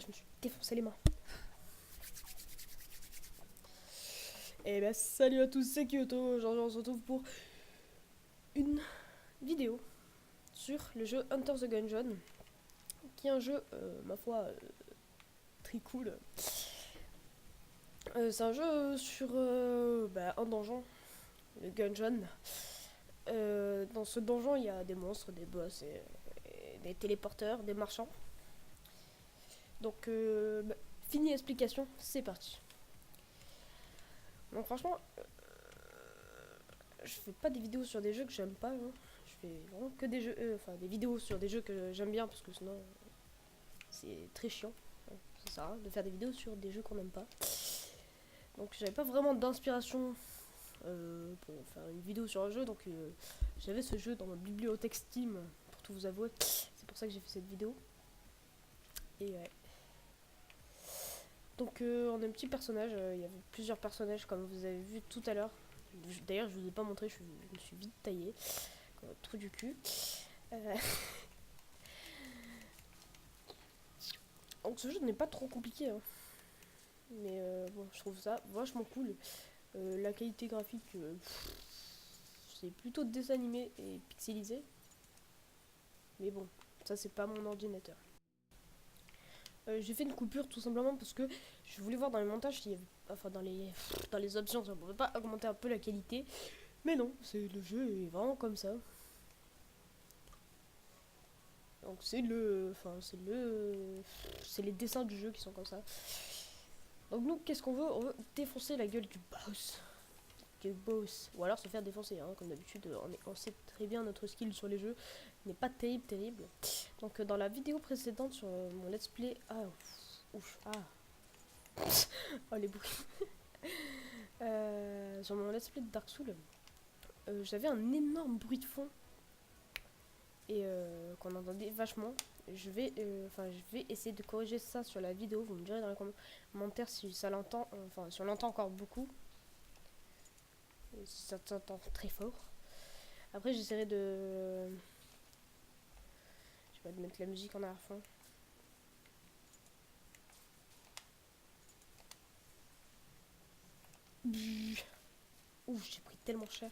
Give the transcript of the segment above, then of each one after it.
je me suis défoncé les mains. Et bah salut à tous, c'est Kyoto. Aujourd'hui on se retrouve pour une vidéo sur le jeu Enter the Gungeon, qui est un jeu, ma foi, très cool. C'est un jeu sur un donjon, le Gungeon. Dans ce donjon, il y a des monstres, des boss, et des téléporteurs, des marchands. Donc, fini explication, c'est parti. Donc franchement, je fais pas des vidéos sur des jeux que j'aime pas. Hein. Je fais vraiment que des jeux, des vidéos sur des jeux que j'aime bien parce que sinon c'est très chiant. Ça sert à rien de faire des vidéos sur des jeux qu'on n'aime pas. Donc j'avais pas vraiment d'inspiration pour faire une vidéo sur un jeu, donc j'avais ce jeu dans ma bibliothèque Steam pour tout vous avouer. C'est pour ça que j'ai fait cette vidéo. Et ouais. Donc on a un petit personnage, il y avait plusieurs personnages comme vous avez vu tout à l'heure. D'ailleurs je vous ai pas montré, je me suis vite taillé. Comme un trou du cul. Donc ce jeu n'est pas trop compliqué. Hein. Mais bon, je trouve ça vachement cool. La qualité graphique, c'est plutôt désanimé et pixelisé. Mais bon, ça c'est pas mon ordinateur. J'ai fait une coupure tout simplement parce que je voulais voir dans les montages s'il y avait, dans les options, ça ne pouvait pas augmenter un peu la qualité. Mais non, le jeu est vraiment comme ça. Donc c'est les dessins du jeu qui sont comme ça. Donc nous, qu'est-ce qu'on veut? On veut défoncer la gueule du boss. Ou alors se faire défoncer, hein. Comme d'habitude, on sait très bien notre skill sur les jeux n'est pas terrible. Donc dans la vidéo précédente sur mon let's play... oh les bruits. Sur mon let's play de Dark Souls, j'avais un énorme bruit de fond. Et qu'on entendait vachement. Je vais essayer de corriger ça sur la vidéo. Vous me direz dans les commentaires si ça l'entend, si on l'entend encore beaucoup. Si ça s'entend très fort. Après j'essaierai de... Je vais mettre la musique en arrière-fond. Ouf, j'ai pris tellement cher.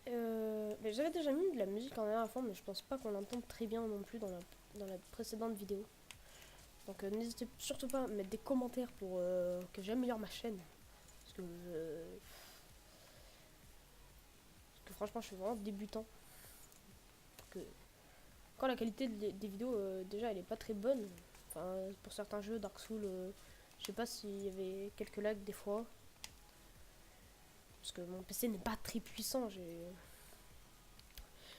Mais j'avais déjà mis de la musique en arrière-fond, mais je pense pas qu'on l'entende très bien non plus dans la précédente vidéo. Donc n'hésitez surtout pas à mettre des commentaires pour que j'améliore ma chaîne. Parce que franchement je suis vraiment débutant. Quand la qualité des vidéos déjà elle est pas très bonne. Enfin pour certains jeux, Dark Souls, je sais pas s'il y avait quelques lags des fois. Parce que mon PC n'est pas très puissant. Je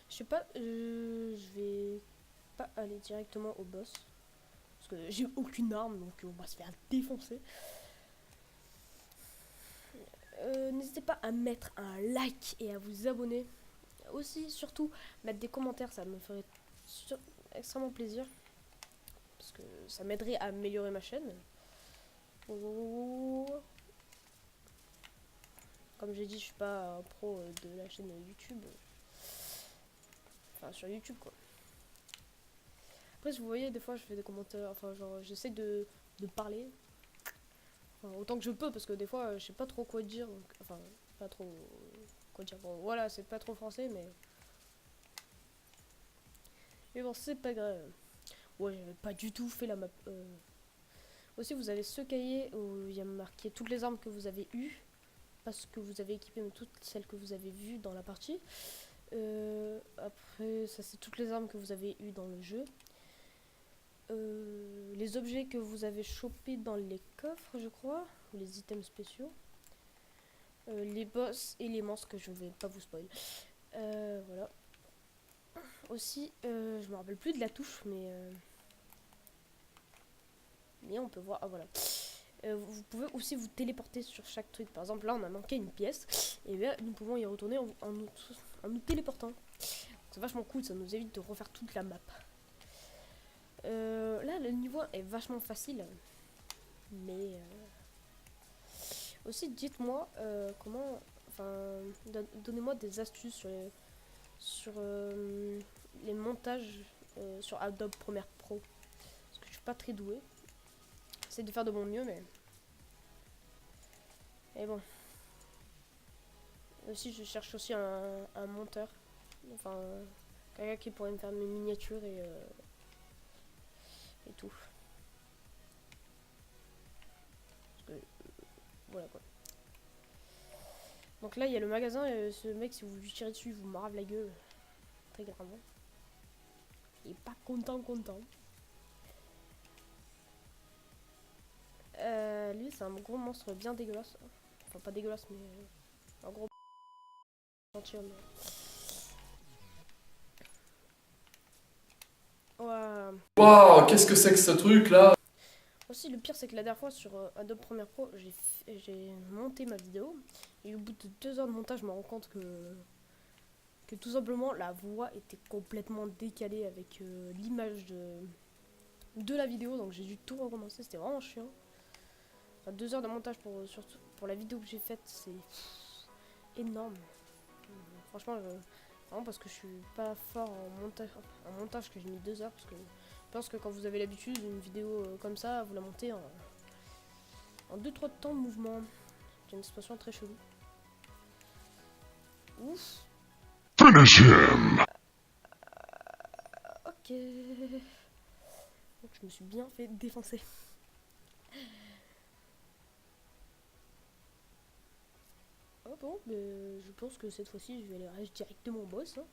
sais pas, je vais pas aller directement au boss. Parce que j'ai aucune arme, donc on va se faire défoncer. N'hésitez pas à mettre un like et à vous abonner. Aussi, surtout, mettre des commentaires, ça me ferait extrêmement plaisir. Parce que ça m'aiderait à améliorer ma chaîne. Comme j'ai dit, je suis pas un pro de la chaîne YouTube. Enfin, sur YouTube, quoi. Après, si vous voyez, des fois, je fais des commentaires. J'essaie de parler. Autant que je peux, parce que des fois, je sais pas trop quoi dire. Donc, pas trop quoi dire. Bon, voilà, c'est pas trop français, mais... Mais bon, c'est pas grave. Ouais, j'avais pas du tout fait la map. Aussi, vous avez ce cahier où il y a marqué toutes les armes que vous avez eues. Pas ce que vous avez équipé, mais toutes celles que vous avez vues dans la partie. Après, ça c'est toutes les armes que vous avez eues dans le jeu. Les objets que vous avez chopés dans les coffres, je crois. Ou les items spéciaux. Les boss et les monstres que je ne vais pas vous spoil. Voilà. Aussi, je me rappelle plus de la touche, mais on peut voir. Ah voilà. Vous pouvez aussi vous téléporter sur chaque truc. Par exemple, là, on a manqué une pièce. Et bien, nous pouvons y retourner en nous téléportant. C'est vachement cool, ça nous évite de refaire toute la map. Là, le niveau est vachement facile. Mais aussi, dites-moi comment... donnez-moi des astuces sur les montages sur Adobe Premiere Pro. Parce que je suis pas très doué. J'essaie de faire de mon mieux, mais... Et bon. Aussi, je cherche aussi un monteur. Enfin, quelqu'un qui pourrait me faire mes miniatures et tout. Parce que, voilà quoi. Donc là, il y a le magasin et ce mec, si vous lui tirez dessus, il vous marave la gueule. Très gravement. Il est pas content. Lui, c'est un gros monstre bien dégueulasse. Enfin, pas dégueulasse, mais un gros gentilhomme. Ouais. Waouh, qu'est-ce que c'est que ce truc là? Aussi, le pire, c'est que la dernière fois sur Adobe Premiere Pro, j'ai monté ma vidéo. Et au bout de 2 heures de montage, je me rends compte que tout simplement la voix était complètement décalée avec l'image de la vidéo. Donc j'ai dû tout recommencer, c'était vraiment chiant. Enfin, 2 heures de montage surtout pour la vidéo que j'ai faite, c'est énorme. Franchement, vraiment parce que je suis pas fort en montage que j'ai mis 2 heures. Parce que je pense que quand vous avez l'habitude d'une vidéo comme ça, vous la montez en 2-3 temps de mouvement. C'est une situation très chelou. Ouf. Finish him! Ok. Donc je me suis bien fait défoncer. Oh bon, mais je pense que cette fois-ci je vais aller rage directement au boss. Hein.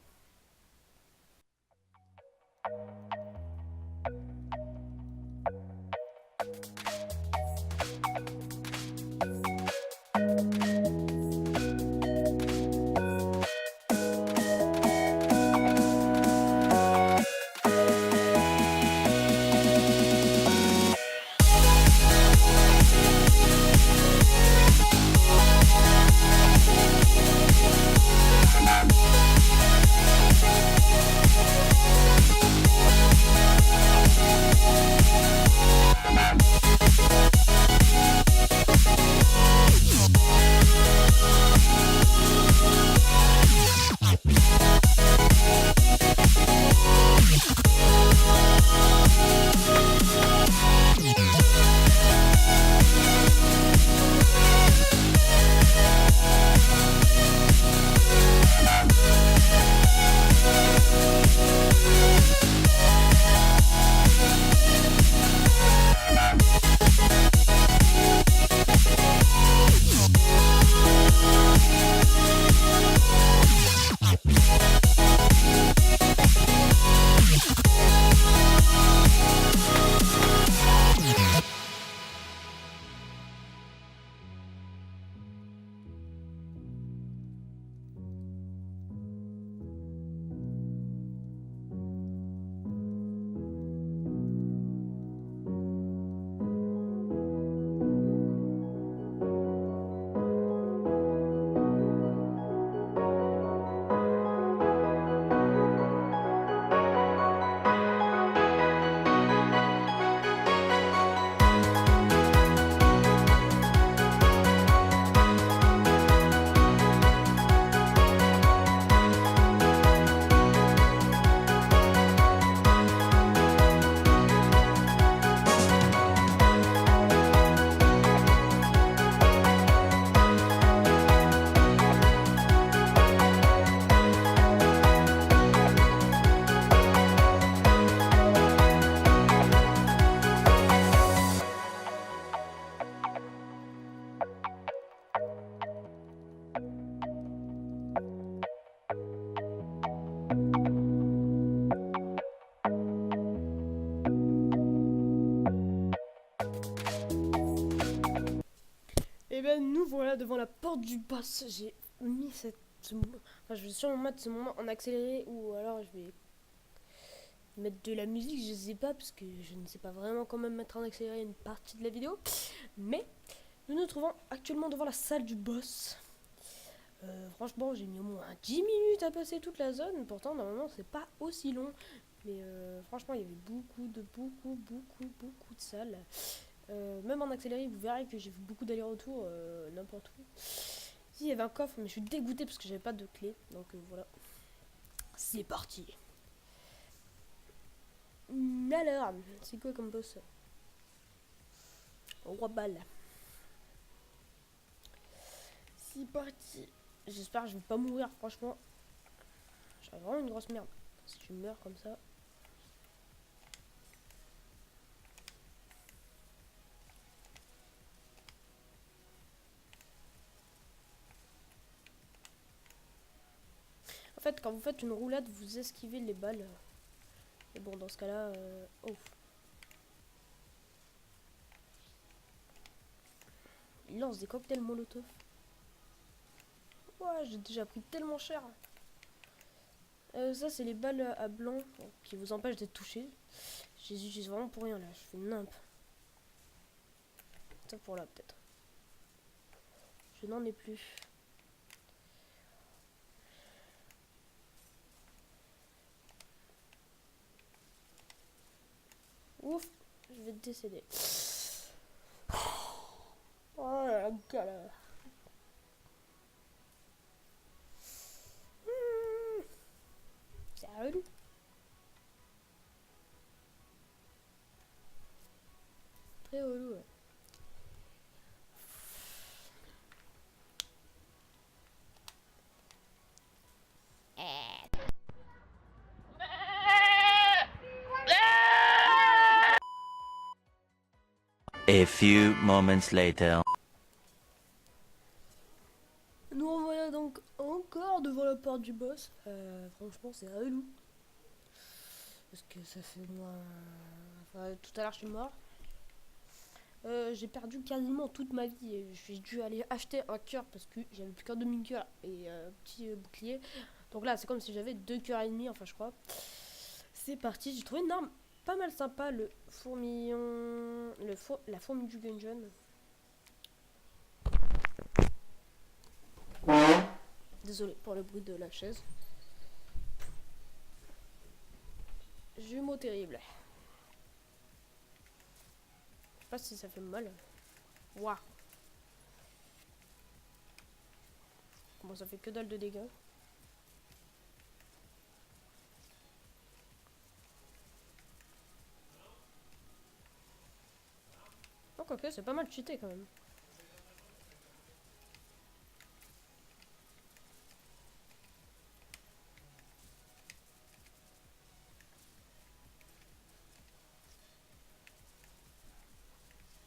Et ben nous voilà devant la porte du boss. J'ai mis enfin, je vais sûrement mettre ce moment en accéléré ou alors je vais mettre de la musique, je sais pas, parce que je ne sais pas vraiment quand même mettre en accéléré une partie de la vidéo. Mais nous nous trouvons actuellement devant la salle du boss. Franchement, j'ai mis au moins 10 minutes à passer toute la zone. Pourtant, normalement, c'est pas aussi long. Mais franchement, il y avait beaucoup de salles. Même en accéléré, vous verrez que j'ai fait beaucoup d'allers-retours n'importe où. Si, il y avait un coffre, mais je suis dégoûtée parce que j'avais pas de clé. Donc voilà. C'est parti. Alors, c'est quoi comme boss? Roi balle. C'est parti. J'espère que je vais pas mourir, franchement. J'aurais vraiment une grosse merde si je meurs comme ça. En fait, quand vous faites une roulade, vous esquivez les balles. Et bon, dans ce cas-là... Oh. Il lance des cocktails molotov. Ouais, j'ai déjà pris tellement cher. Ça, c'est les balles à blanc qui vous empêchent d'être touchés. Je les utilise vraiment pour rien là. Je fais nimp. Ça pour là, peut-être. Je n'en ai plus. Ouf, je vais décéder. Oh la galère. C'est relou. Très relou. Ouais. A few moments later. Nous revoilà donc encore devant la porte du boss. Franchement, c'est relou. Parce que ça fait moi... Enfin, tout à l'heure, je suis mort. J'ai perdu quasiment toute ma vie. Et j'ai dû aller acheter un cœur parce que j'avais plus qu'un demi-cœur et un petit bouclier. Donc là, c'est comme si j'avais 2 cœurs et demi, enfin, je crois. C'est parti. J'ai trouvé une arme pas mal sympa, le fourmillon... La fourmi du Gungeon. Désolé pour le bruit de la chaise. Jumeau terrible. Je sais pas si ça fait mal. Waouh. Comment ça fait que dalle de dégâts. Oh, quoique, c'est pas mal cheaté quand même.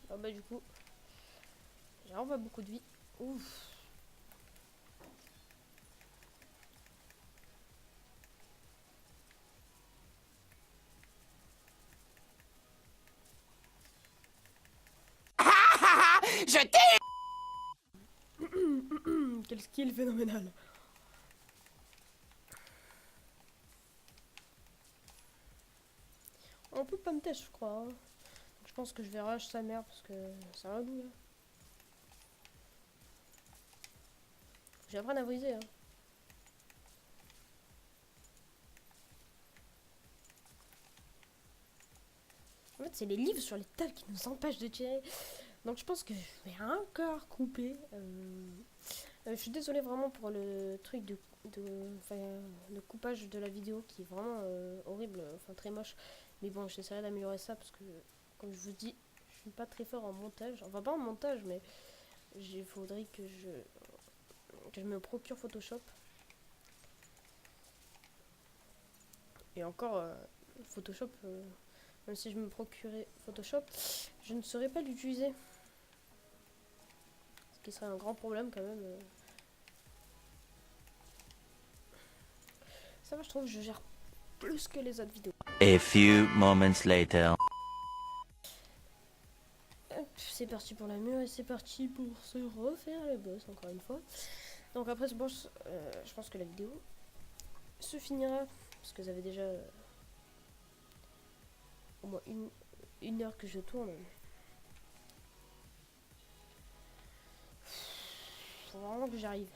Ah bah du coup, j'ai vraiment pas beaucoup de vie. Ouf. Je t'ai. Quel skill phénoménal. On peut pas me tester, je crois. Hein. Je pense que je vais rush sa mère parce que c'est un loup là. J'ai appris à briser. Hein. En fait, c'est les livres sur les tables qui nous empêchent de tirer. Donc je pense que je vais encore couper. Je suis désolée vraiment pour le truc le coupage de la vidéo qui est vraiment horrible, enfin très moche. Mais bon, j'essaierai d'améliorer ça parce que, comme je vous dis, je suis pas très fort en montage. Enfin, pas en montage, mais il faudrait que je me procure Photoshop. Et encore, Photoshop, même si je me procurais Photoshop, je ne saurais pas l'utiliser. Ce qui serait un grand problème quand même. Ça va, je trouve que je gère plus que les autres vidéos. A few moments later. C'est parti pour la mur et c'est parti pour se refaire les boss encore une fois. Donc après ce boss, je pense que la vidéo se finira parce que ça fait déjà au moins une heure que je tourne. Faut vraiment que j'arrive.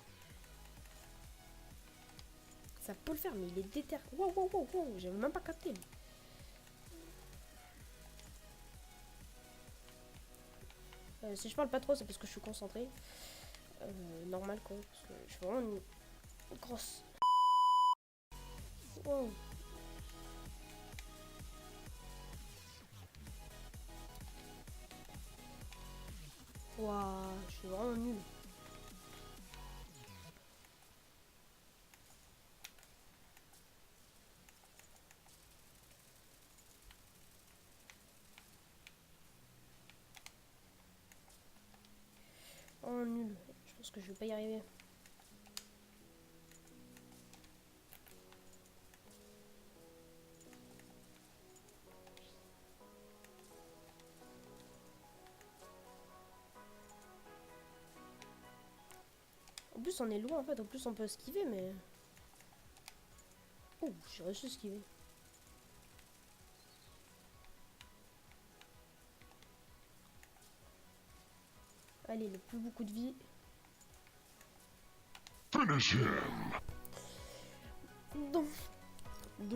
Ça peut le faire, mais il est déter. Wow, wow, wow, wow, j'avais même pas capté. Si je parle pas trop, c'est parce que je suis concentré. Normal quoi, parce que je suis vraiment une grosse. Wow. Waouh, je suis vraiment nul. Oh nul, je pense que je vais pas y arriver. En plus on est loin en fait, en plus on peut esquiver mais... Oh, j'ai réussi à esquiver. Allez, il n'a plus beaucoup de vie. Finish him. Donc, je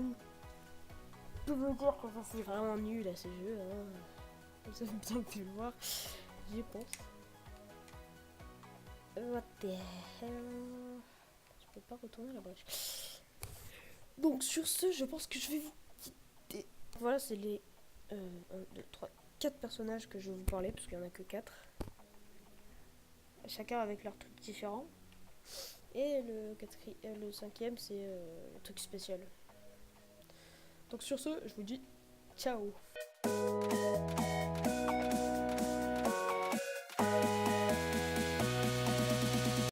peux me dire que ça c'est vraiment nul à ces jeux. Hein. Vous avez bien pu le voir, j'y pense. What the hell? Je peux pas retourner la brèche. Donc sur ce, je pense que je vais vous quitter. Voilà, c'est les 1, 2, 3, 4 personnages que je vais vous parler, parce qu'il n'y en a que 4. Chacun avec leur truc différent. Et le cinquième, c'est le truc spécial. Donc sur ce, je vous dis ciao.